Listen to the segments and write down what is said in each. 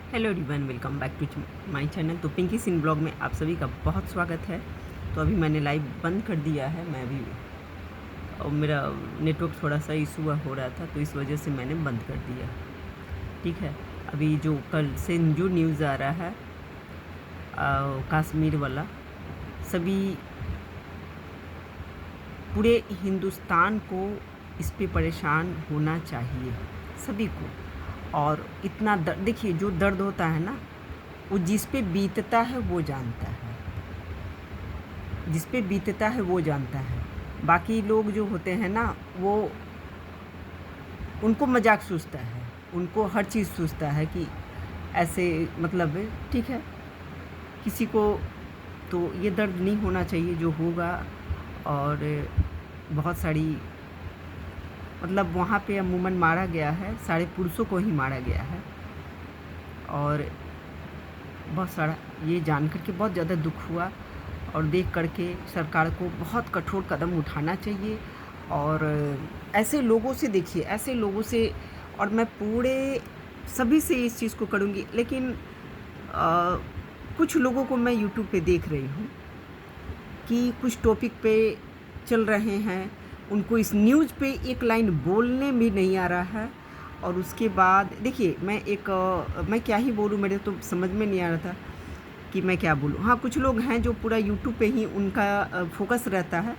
Hello everyone, welcome back to my channel. तो पिंकी सिन blog में आप सभी का बहुत स्वागत है। तो अभी मैंने लाइव बंद कर दिया है। मैं अभी और मेरा नेटवर्क थोड़ा सा इशू हो रहा था, तो इस वजह से मैंने बंद कर दिया। ठीक है। अभी जो कल से जो न्यूज़ आ रहा है कश्मीर वाला, सभी पूरे हिंदुस्तान को इस पे परेशान होना चाहिए, सभी को। और इतना दर्द, देखिए जो दर्द होता है ना, वो जिस पे बीतता है वो जानता है, जिस पे बीतता है वो जानता है। बाकी लोग जो होते हैं ना, वो उनको मजाक सूझता है, उनको हर चीज़ सूझता है कि ऐसे, मतलब ठीक है, किसी को तो ये दर्द नहीं होना चाहिए जो होगा। और बहुत सारी, मतलब वहाँ पे अमूमन मारा गया है, सारे पुरुषों को ही मारा गया है। और बहुत सारा ये जान कर के बहुत ज़्यादा दुख हुआ, और देख करके सरकार को बहुत कठोर कदम उठाना चाहिए। और ऐसे लोगों से, देखिए ऐसे लोगों से, और मैं पूरे सभी से इस चीज़ को करूँगी, लेकिन कुछ लोगों को मैं यूट्यूब पे देख रही हूँ कि कुछ टॉपिक पे चल रहे हैं, उनको इस न्यूज़ पे एक लाइन बोलने भी नहीं आ रहा है। और उसके बाद देखिए, मैं क्या ही बोलूँ, मेरे तो समझ में नहीं आ रहा था कि मैं क्या बोलूँ। हाँ, कुछ लोग हैं जो पूरा यूट्यूब पे ही उनका फोकस रहता है,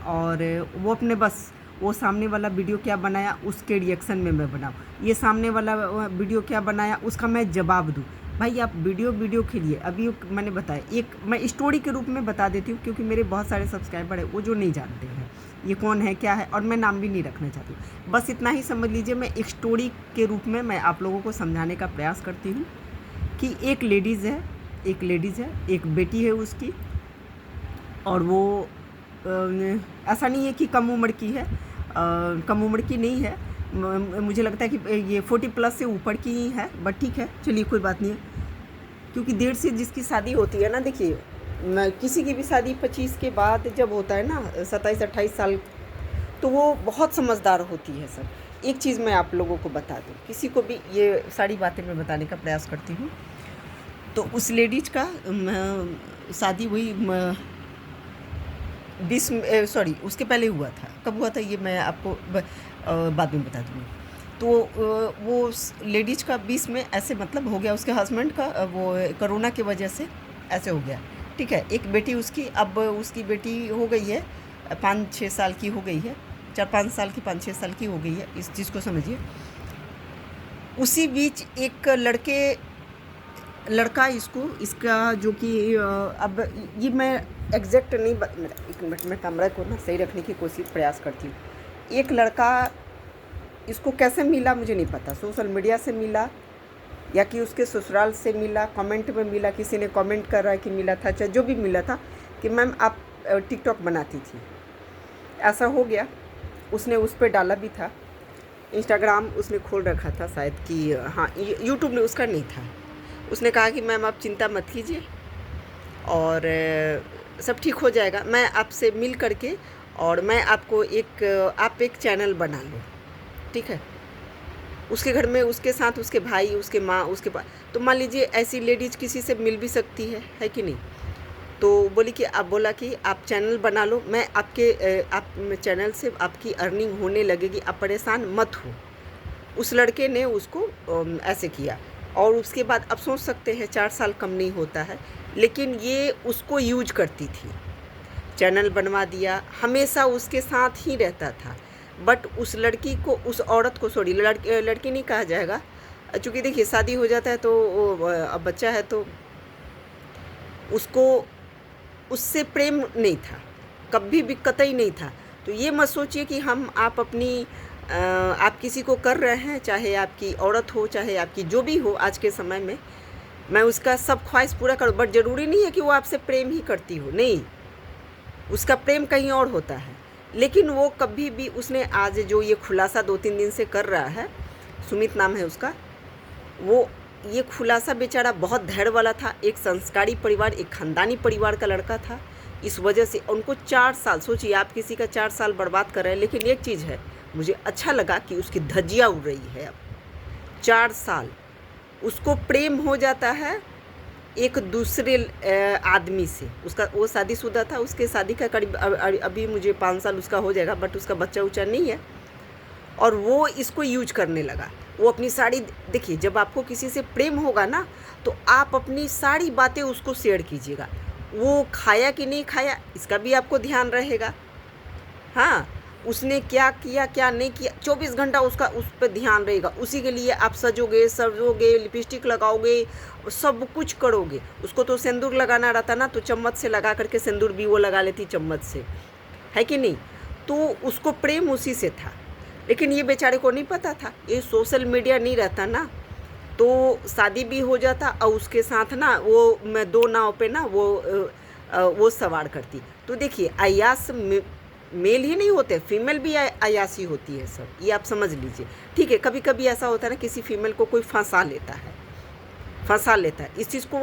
और वो अपने बस वो सामने वाला वीडियो क्या बनाया उसके रिएक्शन में मैं बनाऊँ, ये सामने वाला वीडियो क्या बनाया उसका मैं जवाब दूँ। भाई आप वीडियो के लिए, अभी मैंने बताया, एक मैं स्टोरी के रूप में बता देती हूँ, क्योंकि मेरे बहुत सारे सब्सक्राइबर हैं वो जो नहीं जानते हैं ये कौन है क्या है, और मैं नाम भी नहीं रखना चाहती हूँ। बस इतना ही समझ लीजिए, मैं एक स्टोरी के रूप में मैं आप लोगों को समझाने का प्रयास करती हूँ कि एक लेडीज़ है, एक बेटी है उसकी, और वो ऐसा नहीं है कि कम उम्र की है, कम उम्र की नहीं है। मुझे लगता है कि ये 40 प्लस से ऊपर की ही है, बट ठीक है, चलिए कोई बात नहीं है। क्योंकि देर से जिसकी शादी होती है ना, देखिए किसी की भी शादी 25 के बाद जब होता है ना, 27-28 साल, तो वो बहुत समझदार होती है सब। एक चीज़ मैं आप लोगों को बता दूँ, किसी को भी ये सारी बातें मैं बताने का प्रयास करती हूँ। तो उस लेडीज का शादी हुई 20, सॉरी उसके पहले हुआ था। कब हुआ था ये मैं आपको बाद में बता दूँगी। तो वो लेडीज का 20 में ऐसे मतलब हो गया, उसके हस्बैंड का वो कोरोना की वजह से ऐसे हो गया। ठीक है। एक बेटी उसकी, अब उसकी बेटी हो गई है 5-6 साल की हो गई है, 4-5 साल की, 5-6 साल की हो गई है, इस चीज़ को समझिए। उसी बीच एक लड़का इसका जो कि अब ये मैं एग्जैक्ट नहीं एक मिनट में कैमरा को ना सही रखने की कोशिश प्रयास करती हूँ। एक लड़का इसको कैसे मिला मुझे नहीं पता, सोशल मीडिया से मिला या कि उसके ससुराल से मिला, कमेंट में मिला, किसी ने कमेंट कर रहा है कि मिला था, चाहे जो भी मिला था, कि मैम आप टिकटॉक बनाती थी, ऐसा हो गया। उसने उस पर डाला भी था, इंस्टाग्राम उसने खोल रखा था शायद, कि हाँ यूट्यूब ने उसका नहीं था। उसने कहा कि मैम आप चिंता मत कीजिए, और सब ठीक हो जाएगा, मैं आपसे मिल करके, और मैं आपको आप एक चैनल बना लो, ठीक है। उसके घर में उसके साथ उसके भाई, उसके माँ, उसके पास, तो मान लीजिए ऐसी लेडीज़ किसी से मिल भी सकती है कि नहीं। तो बोली कि आप, बोला कि आप चैनल बना लो, मैं आप चैनल से आपकी अर्निंग होने लगेगी, आप परेशान मत हो। उस लड़के ने उसको ऐसे किया, और उसके बाद आप सोच सकते हैं 4 साल कम नहीं होता है, लेकिन ये उसको यूज करती थी, चैनल बनवा दिया, हमेशा उसके साथ ही रहता था। बट उस लड़की को, उस औरत को, सॉरी लड़की नहीं कहा जाएगा, चूँकि देखिए शादी हो जाता है तो अब बच्चा है, तो उसको उससे प्रेम नहीं था, कभी भी कतई नहीं था। तो ये मत सोचिए कि आप अपनी आप किसी को कर रहे हैं, चाहे आपकी औरत हो, चाहे आपकी जो भी हो आज के समय में, मैं उसका सब ख्वाहिश पूरा करूँ, बट ज़रूरी नहीं है कि वो आपसे प्रेम ही करती हो, नहीं, उसका प्रेम कहीं और होता है। लेकिन वो कभी भी, उसने आज जो ये खुलासा 2-3 दिन से कर रहा है, सुमित नाम है उसका, वो ये खुलासा बेचारा बहुत धैर्य वाला था, एक संस्कारी परिवार, एक खानदानी परिवार का लड़का था। इस वजह से उनको 4 साल, सोचिए आप किसी का 4 साल बर्बाद कर रहे हैं। लेकिन एक चीज़ है, मुझे अच्छा लगा कि उसकी धज्जियाँ उड़ रही है अब। 4 साल उसको प्रेम हो जाता है एक दूसरे आदमी से। उसका वो शादीशुदा था, उसके शादी का करीब अभी मुझे 5 साल उसका हो जाएगा, बट उसका बच्चा उच्चा नहीं है। और वो इसको यूज करने लगा। वो अपनी सारी, देखिए जब आपको किसी से प्रेम होगा ना, तो आप अपनी सारी बातें उसको शेयर कीजिएगा। वो खाया कि नहीं खाया इसका भी आपको ध्यान रहेगा। हाँ, उसने क्या किया क्या नहीं किया 24 घंटा उसका उस पर ध्यान रहेगा। उसी के लिए आप सजोगे, लिपस्टिक लगाओगे, सब कुछ करोगे। उसको तो सिंदूर लगाना रहता ना, तो चम्मच से लगा करके सिंदूर भी वो लगा लेती चम्मच से, है कि नहीं। तो उसको प्रेम उसी से था, लेकिन ये बेचारे को नहीं पता था, ये सोशल मीडिया नहीं रहता ना, तो शादी भी हो जाता और उसके साथ ना वो मैं 2 नाव पे ना वो सवार करती। तो देखिए अय्यास मेल ही नहीं होते, फीमेल भी अय्यासी होती है सब, ये आप समझ लीजिए। ठीक है, कभी कभी ऐसा होता है ना, किसी फीमेल को कोई फंसा लेता है इस चीज़ को,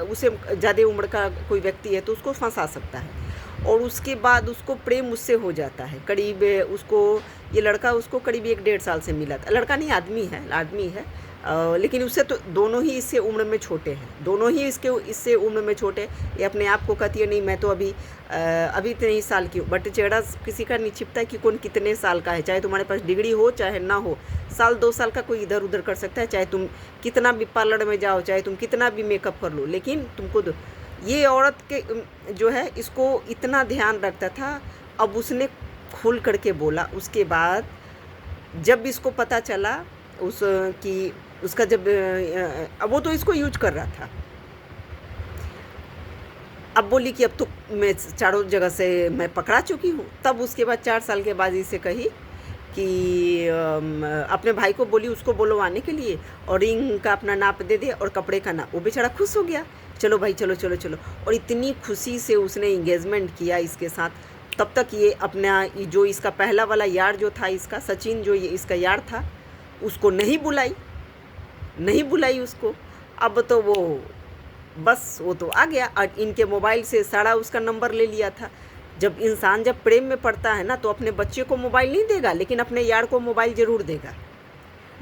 उसे ज़्यादा उम्र का कोई व्यक्ति है तो उसको फंसा सकता है, और उसके बाद उसको प्रेम उससे हो जाता है। करीब उसको ये लड़का उसको करीब 1-1.5 साल से मिला था। लड़का नहीं, आदमी है, लेकिन उससे तो दोनों ही इससे उम्र में छोटे हैं, दोनों ही इससे उम्र में छोटे। ये अपने आप को कहती है नहीं मैं तो अभी इतने ही साल की हूँ, बट चेहरा किसी का नहीं छिपता है कि कौन कितने साल का है। चाहे तुम्हारे पास डिग्री हो चाहे ना हो, साल 2 साल का कोई इधर उधर कर सकता है, चाहे तुम कितना भी पार्लर में जाओ, चाहे तुम कितना भी मेकअप कर लो, लेकिन तुमको ये औरत के जो है इसको इतना ध्यान रखता था। अब उसने खुल करके बोला। उसके बाद जब इसको पता चला कि उसका जब अब वो तो इसको यूज कर रहा था, अब बोली कि अब तो मैं चारों जगह से मैं पकड़ा चुकी हूँ। तब उसके बाद 4 साल के बाद इसे कही कि अपने भाई को बोली उसको बुलवाने के लिए, और रिंग का अपना नाप दे दे और कपड़े का नाप। वो बेचारा खुश हो गया, चलो भाई चलो चलो चलो, और इतनी खुशी से उसने इंगेजमेंट किया इसके साथ। तब तक ये अपना जो इसका पहला वाला यार जो था, इसका सचिन जो ये इसका यार था, उसको नहीं बुलाई उसको। अब तो वो बस वो तो आ गया, और इनके मोबाइल से सारा उसका नंबर ले लिया था। जब इंसान जब प्रेम में पड़ता है ना, तो अपने बच्चे को मोबाइल नहीं देगा, लेकिन अपने यार को मोबाइल ज़रूर देगा।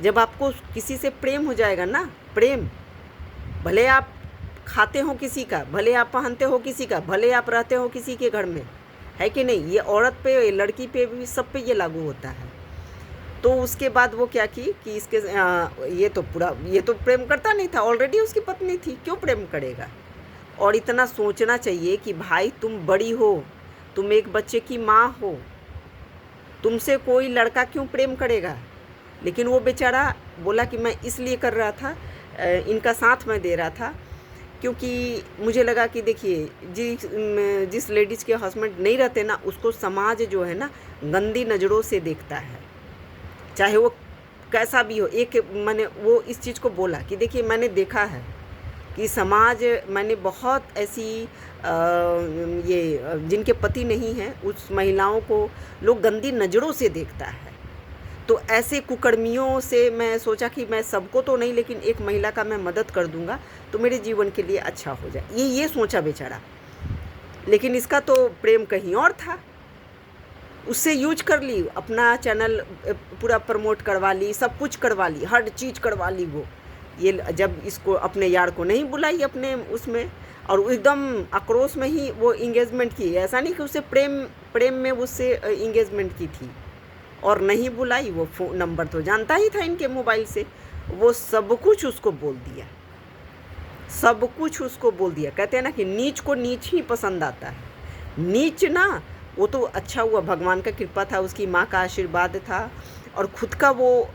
जब आपको किसी से प्रेम हो जाएगा ना, प्रेम, भले आप खाते हो किसी का, भले आप पहनते हो किसी का, भले आप रहते हो किसी के घर में, है कि नहीं। ये औरत पे, लड़की पे भी, सब पे ये लागू होता है। तो उसके बाद वो क्या की कि इसके ये तो प्रेम करता नहीं था, ऑलरेडी उसकी पत्नी थी, क्यों प्रेम करेगा। और इतना सोचना चाहिए कि भाई तुम बड़ी हो, तुम एक बच्चे की माँ हो, तुमसे कोई लड़का क्यों प्रेम करेगा। लेकिन वो बेचारा बोला कि मैं इसलिए कर रहा था, इनका साथ मैं दे रहा था, क्योंकि मुझे लगा कि देखिए जिस लेडीज़ के हस्बैंड नहीं रहते ना, उसको समाज जो है ना गंदी नज़रों से देखता है, चाहे वो कैसा भी हो। मैंने वो इस चीज़ को बोला कि देखिए मैंने देखा है कि समाज, मैंने बहुत ऐसी जिनके पति नहीं हैं उस महिलाओं को लोग गंदी नज़रों से देखता है। तो ऐसे कुकर्मियों से मैं सोचा कि मैं सबको तो नहीं, लेकिन एक महिला का मैं मदद कर दूंगा तो मेरे जीवन के लिए अच्छा हो जाए, ये सोचा बेचारा। लेकिन इसका तो प्रेम कहीं और था। उससे यूज कर ली, अपना चैनल पूरा प्रमोट करवा ली, सब कुछ करवा ली, हर चीज़ करवा ली वो। ये जब इसको अपने यार को नहीं बुलाई अपने उसमें, और एकदम आक्रोश में ही वो इंगेजमेंट की। ऐसा नहीं कि उसे प्रेम में उससे इंगेजमेंट की थी और नहीं बुलाई। वो फ़ोन नंबर तो जानता ही था इनके मोबाइल से। वो सब कुछ उसको बोल दिया, सब कुछ उसको बोल दिया। कहते हैं ना कि नीच को नीच ही पसंद आता है। नीच ना, वो तो अच्छा हुआ, भगवान का कृपा था, उसकी माँ का आशीर्वाद था, और खुद का वो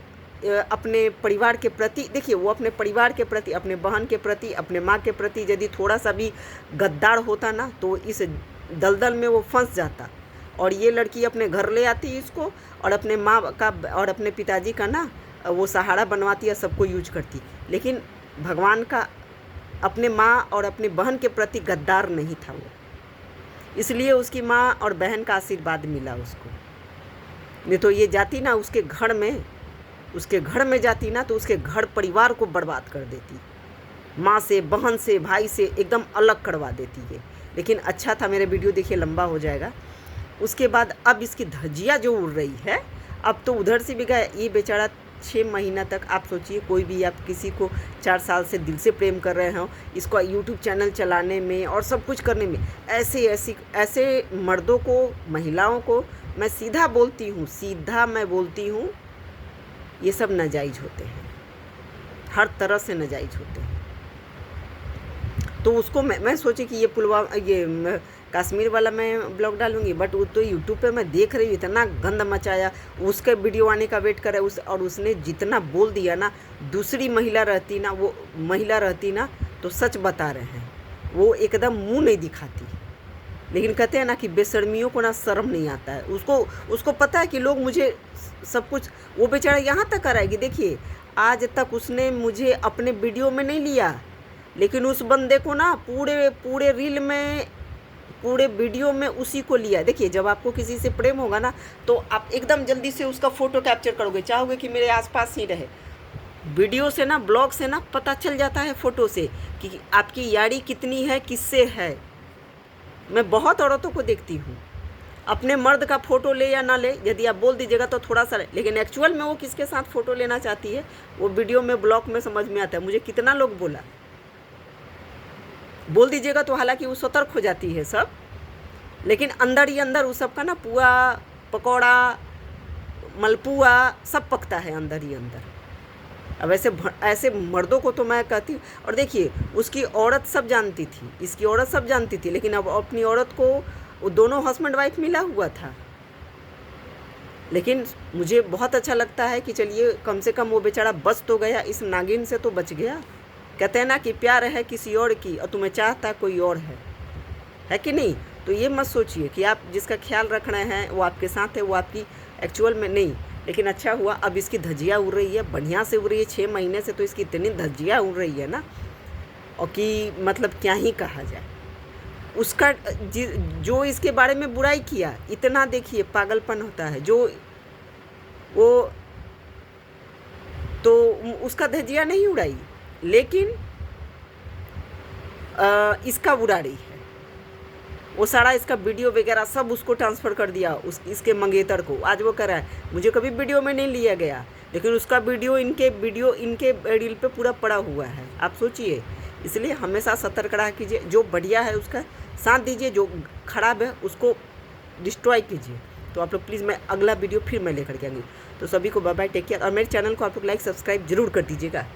अपने परिवार के प्रति, देखिए वो अपने परिवार के प्रति, अपने बहन के प्रति, अपने माँ के प्रति यदि थोड़ा सा भी गद्दार होता ना, तो इस दलदल में वो फंस जाता। और ये लड़की अपने घर ले आती इसको, और अपने माँ का और अपने पिताजी का ना वो सहारा बनवाती या सबको यूज करती। लेकिन भगवान का अपने माँ और अपने बहन के प्रति गद्दार नहीं था वो, इसलिए उसकी माँ और बहन का आशीर्वाद मिला उसको। नहीं तो ये जाती ना उसके घर में जाती ना, तो उसके घर परिवार को बर्बाद कर देती, माँ से, बहन से, भाई से एकदम अलग करवा देती है। लेकिन अच्छा था, मेरे वीडियो देखिए लंबा हो जाएगा। उसके बाद अब इसकी धज्जियाँ जो उड़ रही है, अब तो उधर से भी गया, ये बेचारा 6 महीना तक आप सोचिए, कोई भी आप किसी को 4 साल से दिल से प्रेम कर रहे हो, इसको यूट्यूब चैनल चलाने में और सब कुछ करने में, ऐसे मर्दों को, महिलाओं को मैं सीधा मैं बोलती हूँ, ये सब नाजायज़ होते हैं, हर तरह से नाजायज़ होते हैं। तो उसको मैं सोची कि ये कश्मीर वाला मैं ब्लॉग डालूंगी, बट वो तो यूट्यूब पे मैं देख रही हूँ इतना गंद मचाया, उसके वीडियो आने का वेट कर रहा है और उसने जितना बोल दिया ना, दूसरी महिला रहती ना तो सच बता रहे हैं, वो एकदम मुंह नहीं दिखाती। लेकिन कहते हैं ना कि बेशर्मियों को ना शर्म नहीं आता है, उसको पता है कि लोग मुझे सब कुछ, वो बेचारा यहाँ तक कर रहा है कि देखिए आज तक उसने मुझे अपने वीडियो में नहीं लिया, लेकिन उस बंदे को ना पूरे रील में, पूरे वीडियो में उसी को लिया। देखिए जब आपको किसी से प्रेम होगा ना, तो आप एकदम जल्दी से उसका फ़ोटो कैप्चर करोगे, चाहोगे कि मेरे आसपास ही रहे। वीडियो से ना, ब्लॉग से ना पता चल जाता है, फ़ोटो से, कि आपकी यारी कितनी है, किससे है। मैं बहुत औरतों को देखती हूँ, अपने मर्द का फ़ोटो ले या ना ले, यदि आप बोल दीजिएगा तो थोड़ा सा, लेकिन एक्चुअल में वो किसके साथ फ़ोटो लेना चाहती है, वो वीडियो में, ब्लॉग में समझ में आता है। मुझे कितना लोग बोल दीजिएगा तो हालांकि वो सतर्क हो जाती है सब, लेकिन अंदर ही अंदर उस सब का ना पुआ, पकौड़ा, मलपुआ सब पकता है अंदर ही अंदर। अब ऐसे मर्दों को तो मैं कहती हूँ। और देखिए उसकी औरत सब जानती थी, इसकी औरत सब जानती थी, लेकिन अब अपनी औरत को, वो दोनों हस्बैंड वाइफ मिला हुआ था। लेकिन मुझे बहुत अच्छा लगता है कि चलिए कम से कम वो बेचारा बच तो गया, इस नागिन से तो बच गया। कहते हैं ना कि प्यार है किसी और की और तुम्हें चाहता कोई और है कि नहीं। तो ये मत सोचिए कि आप जिसका ख्याल रख रहे हैं वो आपके साथ है, वो आपकी एक्चुअल में नहीं। लेकिन अच्छा हुआ अब इसकी धज्जियाँ उड़ रही है, बढ़िया से उड़ रही है। 6 महीने से तो इसकी इतनी धज्जियाँ उड़ रही है ना, और कि मतलब क्या ही कहा जाए। उसका जो इसके बारे में बुराई किया, इतना देखिए पागलपन होता है, जो वो तो उसका धज्जियाँ नहीं उड़ाई, लेकिन इसका उड़ा रही है। वो सारा इसका वीडियो वगैरह सब उसको ट्रांसफ़र कर दिया इसके मंगेतर को। आज वो कह रहा है मुझे कभी वीडियो में नहीं लिया गया, लेकिन उसका वीडियो इनके रील पे पूरा पड़ा हुआ है। आप सोचिए, इसलिए हमेशा सतर्क रहा कीजिए। जो बढ़िया है उसका साथ दीजिए, जो खराब है उसको डिस्ट्रॉय कीजिए। तो आप लोग प्लीज़, मैं अगला वीडियो फिर मैं लेकर के आऊँगी। तो सभी को बाय बाय, टेक केयर। और मेरे चैनल को आप लोग लाइक सब्सक्राइब जरूर कर दीजिएगा।